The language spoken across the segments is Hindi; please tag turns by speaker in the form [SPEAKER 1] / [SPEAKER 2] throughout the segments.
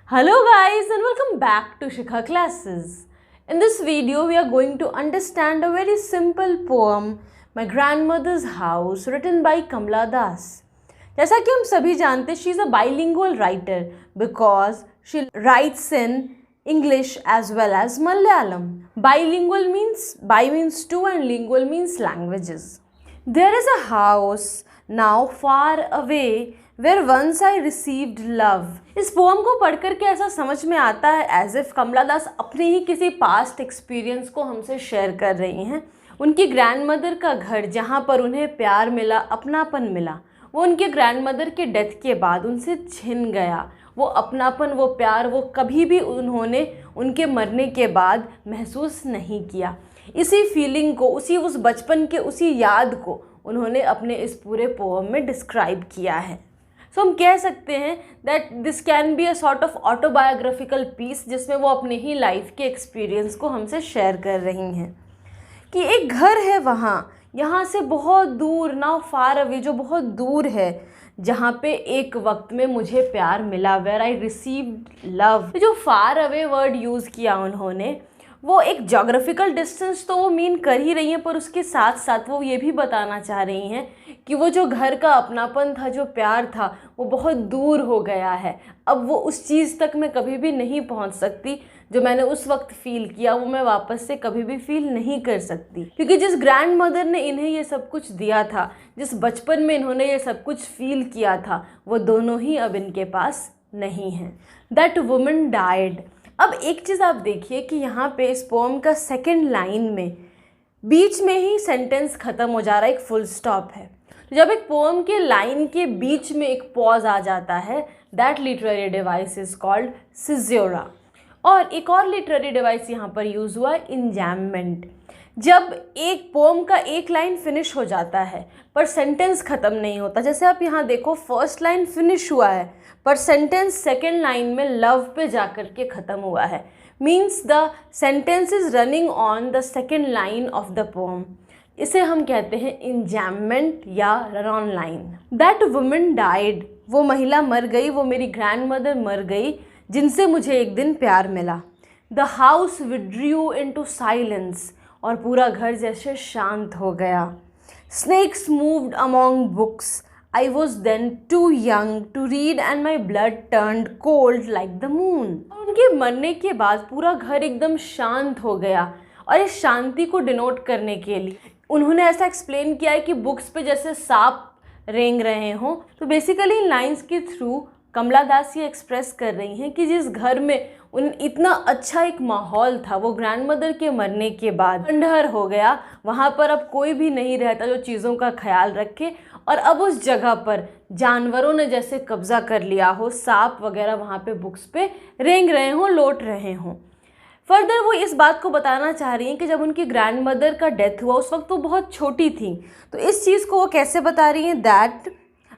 [SPEAKER 1] Hello guys and welcome back to Shikha Classes. In this video we are going to understand a very simple poem, My Grandmother's House, written by Kamala Das. जैसा कि हम सभी जानते, she is a bilingual writer because she writes in English as well as Malayalam. Bilingual means two and lingual means languages. There is a house now far away where once I received love. इस पोम को पढ़कर के ऐसा समझ में आता है एज इफ कमला दास अपने ही किसी पास्ट एक्सपीरियंस को हमसे शेयर कर रही हैं। उनकी ग्रैंडमदर का घर जहाँ पर उन्हें प्यार मिला, अपनापन मिला, वो उनके ग्रैंडमदर के डेथ के बाद उनसे छिन गया। वो अपनापन, वो प्यार, वो कभी भी उन्होंने उनके मरने के बाद महसूस नहीं किया। इसी फीलिंग को, उस बचपन के उसी याद को उन्होंने अपने इस पूरे पोम में डिस्क्राइब किया है। सो हम कह सकते हैं that this can be a sort of autobiographical piece, जिसमें वो अपने ही लाइफ के एक्सपीरियंस को हमसे शेयर कर रही हैं कि एक घर है वहाँ, यहाँ से बहुत दूर, नाउ फार अवे, जो बहुत दूर है, जहाँ पे एक वक्त में मुझे प्यार मिला, वेयर आई रिसीव्ड लव। जो फार अवे वर्ड यूज़ किया उन्होंने, वो एक जोग्राफिकल डिस्टेंस तो वो मीन कर ही रही हैं, पर उसके साथ साथ वो ये भी बताना चाह रही हैं कि वो जो घर का अपनापन था, जो प्यार था, वो बहुत दूर हो गया है। अब वो उस चीज़ तक मैं कभी भी नहीं पहुंच सकती जो मैंने उस वक्त फ़ील किया, वो मैं वापस से कभी भी फ़ील नहीं कर सकती, क्योंकि जिस ग्रैंड मदर ने इन्हें ये सब कुछ दिया था, जिस बचपन में इन्होंने ये सब कुछ फ़ील किया था, वो दोनों ही अब इनके पास नहीं हैं। That woman died. अब एक चीज़ आप देखिए कि यहाँ पे इस पोम का सेकेंड लाइन में बीच में ही सेंटेंस ख़त्म हो जा रहा है, एक फुल स्टॉप है। तो जब एक पोम के लाइन के बीच में एक पॉज आ जाता है, that literary device is called caesura. और एक और लिटरेरी डिवाइस यहाँ पर यूज़ हुआ है, इंजैममेंट। जब एक पोम का एक लाइन फिनिश हो जाता है पर सेंटेंस ख़त्म नहीं होता, जैसे आप यहाँ देखो, फर्स्ट लाइन फिनिश हुआ है पर सेंटेंस सेकेंड लाइन में लव पे जाकर के ख़त्म हुआ है, means the sentence is running on the second line of the pome. इसे हम कहते हैं इंजैममेंट या run on line. That woman died. वो महिला मर गई, वो मेरी ग्रैंड मदर मर गई जिनसे मुझे एक दिन प्यार मिला। The house withdrew into silence. और पूरा घर जैसे शांत हो गया। Snakes moved among books. I was then too young to read and my blood turned cold like the moon. उनके मरने के बाद पूरा घर एकदम शांत हो गया, और इस शांति को डिनोट करने के लिए उन्होंने ऐसा एक्सप्लेन किया है कि बुक्स पे जैसे सांप रेंग रहे हों। तो बेसिकली इन लाइन्स के थ्रू कमला दास ये एक्सप्रेस कर रही हैं कि जिस घर में इतना अच्छा एक माहौल था, वो ग्रैंडमदर के मरने के बाद खंडहर हो गया। वहाँ पर अब कोई भी नहीं रहता जो चीज़ों का ख्याल रखे, और अब उस जगह पर जानवरों ने जैसे कब्जा कर लिया हो, सांप वगैरह वहाँ पे बुक्स पे रेंग रहे हों, लौट रहे हों। फर्दर वो इस बात को बताना चाह रही हैं कि जब उनकी ग्रैंडमदर का डेथ हुआ उस वक्त वो बहुत छोटी थी। तो इस चीज़ को वो कैसे बता रही हैं, that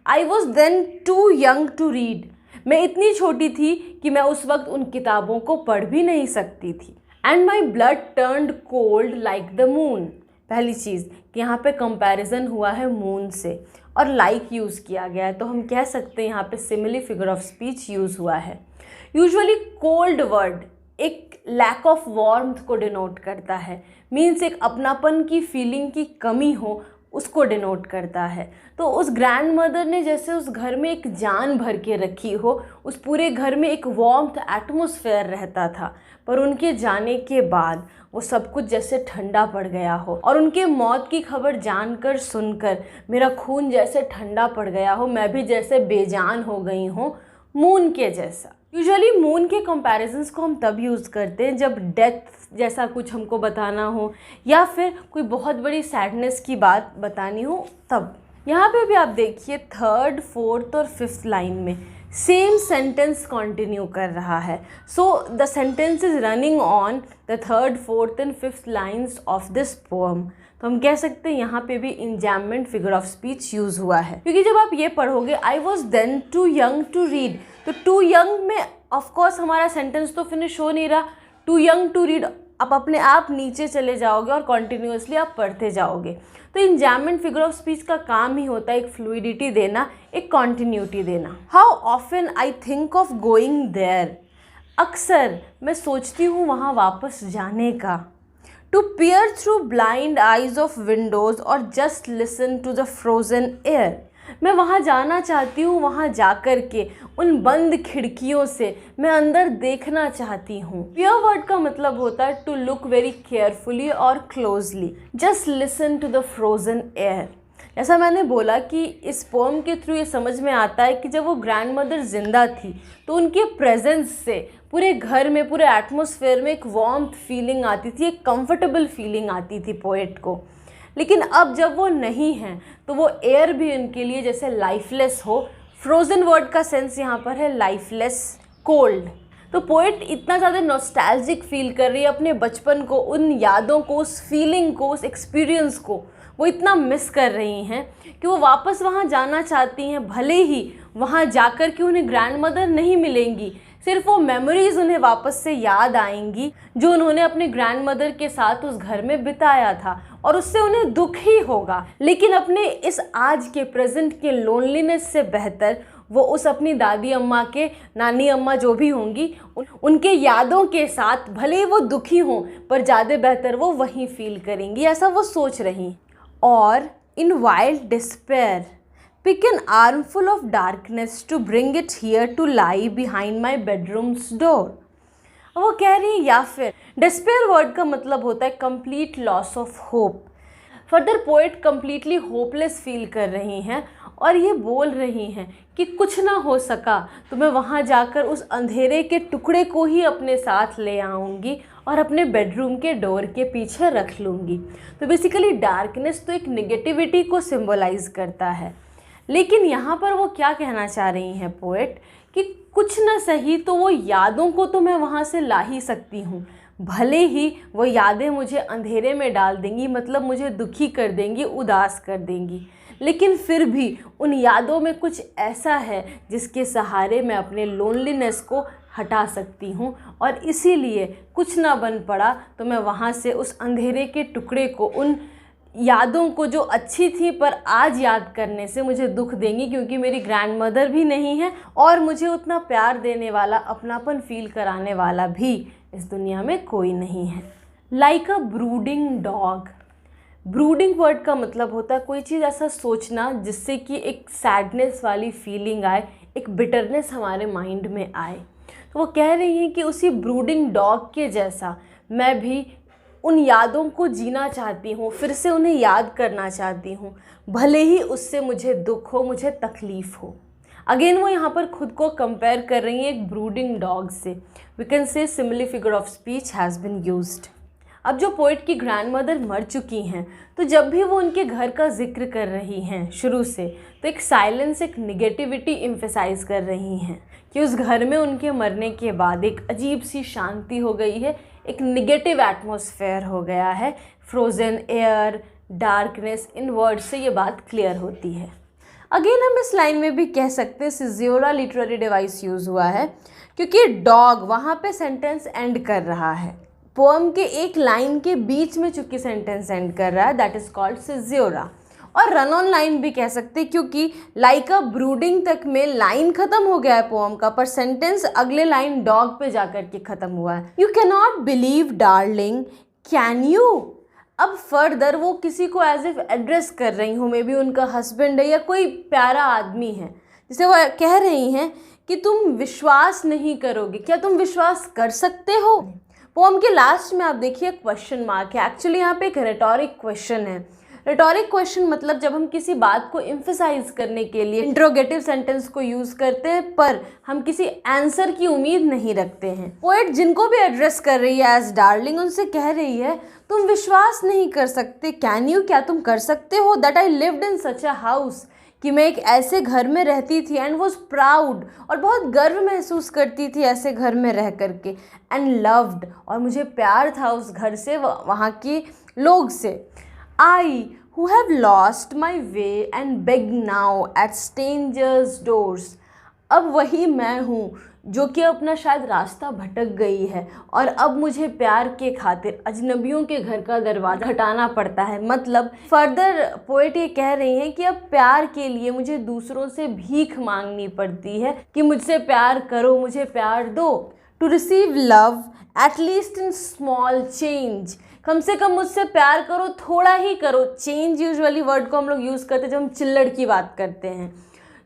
[SPEAKER 1] I was then too young to read. मैं इतनी छोटी थी कि मैं उस वक्त उन किताबों को पढ़ भी नहीं सकती थी। And my blood turned cold like the moon. पहली चीज़ कि यहाँ पे कंपैरिजन हुआ है मून से, और लाइक यूज़ किया गया है, तो हम कह सकते हैं यहाँ पे simile figure of speech use हुआ है। यूजुअली कोल्ड वर्ड एक लैक ऑफ वार्मथ को डिनोट करता है, मीन्स एक अपनापन की फीलिंग की कमी हो, उसको डिनोट करता है। तो उस ग्रैंड मदर ने जैसे उस घर में एक जान भर के रखी हो, उस पूरे घर में एक वार्मथ एटमॉस्फेयर रहता था, पर उनके जाने के बाद वो सब कुछ जैसे ठंडा पड़ गया हो, और उनके मौत की खबर जानकर सुनकर मेरा खून जैसे ठंडा पड़ गया हो, मैं भी जैसे बेजान हो गई हूँ, मून के जैसा। यूजुअली मून के कंपैरिजंस को हम तब यूज़ करते हैं जब डेथ जैसा कुछ हमको बताना हो, या फिर कोई बहुत बड़ी सैडनेस की बात बतानी हो तब। यहाँ पे भी आप देखिए, थर्ड, फोर्थ और फिफ्थ लाइन में सेम सेंटेंस कंटिन्यू कर रहा है। So the sentence is running on the third, fourth and fifth lines of this poem. तो हम कह सकते हैं यहाँ पे भी enjambment figure of speech use हुआ है, क्योंकि जब आप ये पढ़ोगे, I was then too young to read, तो टू यंग में ऑफकोर्स हमारा सेंटेंस तो फिनिश हो नहीं रहा। टू यंग टू रीड, आप अपने आप नीचे चले जाओगे और कॉन्टिन्यूसली आप पढ़ते जाओगे। तो इंजैममेंट फिगर ऑफ स्पीच का काम ही होता है एक फ्लूइडिटी देना, एक कॉन्टिन्यूटी देना। How often I think of going there. अक्सर मैं सोचती हूँ वहाँ वापस जाने का, to peer through blind eyes of windows और just listen to the frozen air. मैं वहाँ जाना चाहती हूँ, वहाँ जाकर के उन बंद खिड़कियों से मैं अंदर देखना चाहती हूँ। peer वर्ड का मतलब होता है टू लुक वेरी केयरफुली और closely, just listen to the frozen air. जैसा मैंने बोला कि इस पोम के थ्रू ये समझ में आता है कि जब वो ग्रैंड मदर ज़िंदा थी तो उनके प्रेजेंस से पूरे घर में, पूरे एटमॉस्फेयर में एक वार्म फीलिंग आती थी, एक कंफर्टेबल फीलिंग आती थी पोएट को। लेकिन अब जब वो नहीं हैं तो वो एयर भी उनके लिए जैसे लाइफलेस हो। फ्रोज़न वर्ड का सेंस यहाँ पर है लाइफलेस, कोल्ड। तो पोएट इतना ज़्यादा नॉस्टैल्जिक फील कर रही है अपने बचपन को, उन यादों को, उस फीलिंग को, उस एक्सपीरियंस को वो इतना मिस कर रही हैं कि वो वापस वहाँ जाना चाहती हैं। भले ही वहाँ जाकर के उन्हें ग्रैंड मदर नहीं मिलेंगी, सिर्फ वो मेमोरीज़ उन्हें वापस से याद आएंगी जो उन्होंने अपने ग्रैंड मदर के साथ उस घर में बिताया था, और उससे उन्हें दुख ही होगा। लेकिन अपने इस आज के प्रेजेंट के लोनलीनेस से बेहतर वो उस अपनी दादी अम्मा के, नानी अम्मा जो भी होंगी, उनके यादों के साथ भले ही वो दुखी हों पर ज़्यादा बेहतर वो वहीं फील करेंगी, ऐसा वो सोच रही। और इन wild despair pick an armful of darkness to bring it here to lie behind my bedroom's door। वो कह रही है, या फिर despair वर्ड का मतलब होता है complete loss of hope. Further poet completely hopeless feel कर रही हैं और ये बोल रही हैं कि कुछ ना हो सका तो मैं वहाँ जाकर उस अंधेरे के टुकड़े को ही अपने साथ ले आऊँगी और अपने बेडरूम के डोर के पीछे रख लूँगी। तो बेसिकली डार्कनेस तो एक नेगेटिविटी को सिंबलाइज करता है। लेकिन यहाँ पर वो क्या कहना चाह रही हैं पोएट कि कुछ ना सही तो वो यादों को तो मैं वहाँ से ला ही सकती हूँ। भले ही वो यादें मुझे अंधेरे में डाल देंगी, मतलब मुझे दुखी कर देंगी, उदास कर देंगी, लेकिन फिर भी उन यादों में कुछ ऐसा है जिसके सहारे मैं अपने लोनलीनेस को हटा सकती हूँ। और इसीलिए कुछ ना बन पड़ा तो मैं वहाँ से उस अंधेरे के टुकड़े को, उन यादों को जो अच्छी थी पर आज याद करने से मुझे दुख देंगी, क्योंकि मेरी ग्रैंड मदर भी नहीं है और मुझे उतना प्यार देने वाला, अपनापन फील कराने वाला भी इस दुनिया में कोई नहीं है। लाइक अ ब्रूडिंग डॉग। ब्रूडिंग वर्ड का मतलब होता है कोई चीज़ ऐसा सोचना जिससे कि एक सैडनेस वाली फीलिंग आए, एक बिटरनेस हमारे माइंड में आए। तो वो कह रही हैं कि उसी ब्रूडिंग डॉग के जैसा मैं भी उन यादों को जीना चाहती हूँ, फिर से उन्हें याद करना चाहती हूँ, भले ही उससे मुझे दुख हो, मुझे तकलीफ़ हो। अगेन वो यहाँ पर खुद को कंपेयर कर रही हैं एक ब्रूडिंग डॉग से। We can say similar figure of speech has been used. अब जो पोएट की ग्रैंड मदर मर चुकी हैं तो जब भी वो उनके घर का जिक्र कर रही हैं शुरू से, तो एक साइलेंस, एक निगेटिविटी एम्फेसाइज कर रही हैं कि उस घर में उनके मरने के बाद एक अजीब सी शांति हो गई है, एक निगेटिव एटमॉस्फेयर हो गया है। फ्रोज़न एयर, डार्कनेस, इन वर्ड्स से ये बात क्लियर होती है। अगेन हम इस लाइन में भी कह सकते हैं सिज़ियोरा लिटरेरी डिवाइस यूज़ हुआ है क्योंकि डॉग वहाँ पे सेंटेंस एंड कर रहा है। पोएम के एक लाइन के बीच में चूँकि सेंटेंस एंड कर रहा है, दैट इज़ कॉल्ड सिज़ियोरा। और रन ऑन लाइन भी कह सकते हैं क्योंकि लाइक अ ब्रूडिंग तक में लाइन ख़त्म हो गया है पोएम का, पर सेंटेंस अगले लाइन डॉग पे जाकर के ख़त्म हुआ है। You can not believe darling, can you. अब फर्दर वो किसी को एज इफ एड्रेस कर रही हूँ, मे बी उनका हस्बैंड है या कोई प्यारा आदमी है, जिसे वो कह रही हैं कि तुम विश्वास नहीं करोगे, क्या तुम विश्वास कर सकते हो। पोएम के लास्ट में आप देखिए क्वेश्चन मार्क है। एक्चुअली यहाँ पे एक रेटोरिक क्वेश्चन है। रेटोरिक क्वेश्चन मतलब जब हम किसी बात को एम्फेसाइज करने के लिए इंट्रोगेटिव सेंटेंस को यूज़ करते हैं पर हम किसी आंसर की उम्मीद नहीं रखते हैं। पोएट जिनको भी एड्रेस कर रही है एज डार्लिंग, उनसे कह रही है तुम विश्वास नहीं कर सकते, कैन यू, क्या तुम कर सकते हो, that I lived in such a house, कि मैं एक ऐसे घर में रहती थी, एंड वॉज प्राउड, और बहुत गर्व महसूस करती थी ऐसे घर में रह करके, एंड लव्ड, और मुझे प्यार था उस घर से, वहाँ के लोग से। I who have lost my way and beg now at strangers' doors। अब वही मैं हूँ जो कि अपना शायद रास्ता भटक गई है और अब मुझे प्यार के खातिर अजनबियों के घर का दरवाज़ा खटखटाना पड़ता है। मतलब फर्दर पोएट ये कह रही हैं कि अब प्यार के लिए मुझे दूसरों से भीख मांगनी पड़ती है कि मुझसे प्यार करो, मुझे प्यार दो। To receive love at least in small change. कम से कम मुझसे प्यार करो, थोड़ा ही करो। चेंज यूजुअली वर्ड को हम लोग यूज़ करते हैं जब हम चिल्लड़ की बात करते हैं।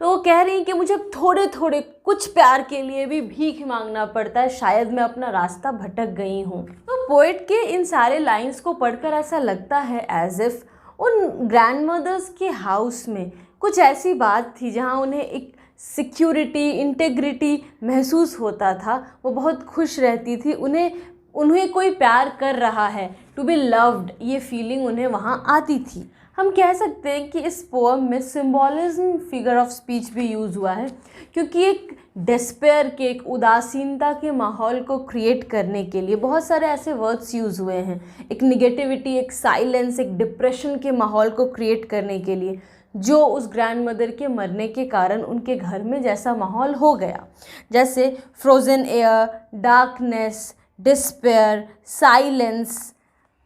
[SPEAKER 1] तो वो कह रही हैं कि मुझे थोड़े थोड़े कुछ प्यार के लिए भी भीख मांगना पड़ता है, शायद मैं अपना रास्ता भटक गई हूँ। तो पोएट के इन सारे लाइंस को पढ़कर ऐसा लगता है एज इफ़ उन ग्रैंडमदर्स के हाउस में कुछ ऐसी बात थी जहाँ उन्हें एक सिक्योरिटी, इंटेग्रिटी महसूस होता था। वो बहुत खुश रहती थी, उन्हें कोई प्यार कर रहा है, टू बी लव्ड, ये फीलिंग उन्हें वहाँ आती थी। हम कह सकते हैं कि इस पोएम में सिंबॉलिज्म फिगर ऑफ स्पीच भी यूज़ हुआ है, क्योंकि एक डिस्पेयर के, एक उदासीनता के माहौल को क्रिएट करने के लिए बहुत सारे ऐसे वर्ड्स यूज़ हुए हैं। एक निगेटिविटी, एक साइलेंस, एक डिप्रेशन के माहौल को क्रिएट करने के लिए, जो उस ग्रैंडमदर के मरने के कारण उनके घर में जैसा माहौल हो गया। जैसे frozen air, darkness, despair, silence,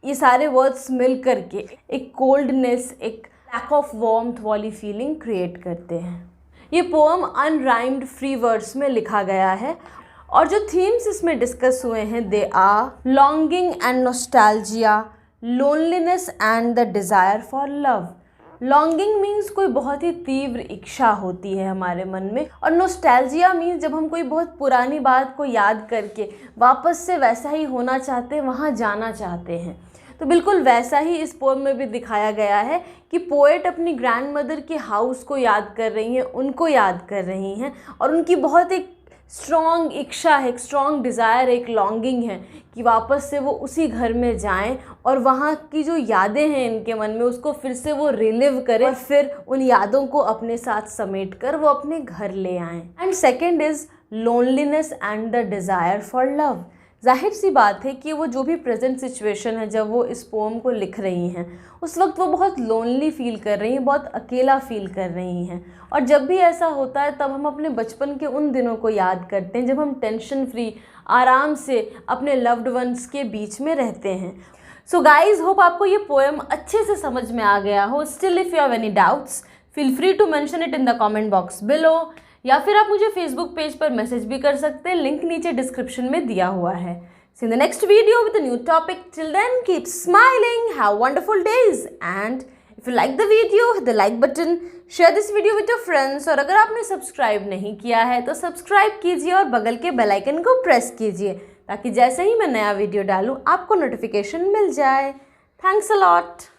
[SPEAKER 1] ये सारे वर्ड्स मिल करके एक कोल्डनेस, एक लैक ऑफ वार्मथ वाली फीलिंग क्रिएट करते हैं। ये पोएम अनराइम्ड फ्री वर्ड्स में लिखा गया है और जो थीम्स इसमें डिस्कस हुए हैं they are longing and nostalgia, loneliness and the desire for love. Longing means कोई बहुत ही तीव्र इच्छा होती है हमारे मन में, और नॉस्टैल्जिया मीन्स जब हम कोई बहुत पुरानी बात को याद करके वापस से वैसा ही होना चाहते हैं, वहाँ जाना चाहते हैं। तो बिल्कुल वैसा ही इस पोएम में भी दिखाया गया है कि पोएट अपनी ग्रैंडमदर के हाउस को याद कर रही हैं, उनको याद कर रही हैं, और उनकी बहुत एक स्ट्रॉन्ग इच्छा है, एक स्ट्रॉन्ग डिज़ायर, एक लॉन्गिंग है कि वापस से वो उसी घर में जाएं और वहाँ की जो यादें हैं इनके मन में उसको फिर से वो रिलिव करें और फिर उन यादों को अपने साथ समेट कर वो अपने घर ले आएं। And second is loneliness and the desire for love. जाहिर सी बात है कि वो जो भी प्रेजेंट सिचुएशन है जब वो इस पोएम को लिख रही हैं उस वक्त वो बहुत लोनली फील कर रही हैं, बहुत अकेला फील कर रही हैं। और जब भी ऐसा होता है तब हम अपने बचपन के उन दिनों को याद करते हैं जब हम टेंशन फ्री, आराम से अपने लव्ड वंस के बीच में रहते हैं। सो गाइज, होप आपको ये पोएम अच्छे से समझ में आ गया हो। Still if you have any doubts feel free to mention it in the comment box below, या फिर आप मुझे फेसबुक पेज पर मैसेज भी कर सकते हैं, लिंक नीचे डिस्क्रिप्शन में दिया हुआ है। See you in the next video with a new topic. Till then, keep smiling, have wonderful days, and if you like the video, hit the like button, share this video with your friends, और अगर आपने सब्सक्राइब नहीं किया है तो सब्सक्राइब कीजिए और बगल के बेल आइकन को प्रेस कीजिए ताकि जैसे ही मैं नया वीडियो डालूँ आपको नोटिफिकेशन मिल जाए। Thanks a lot.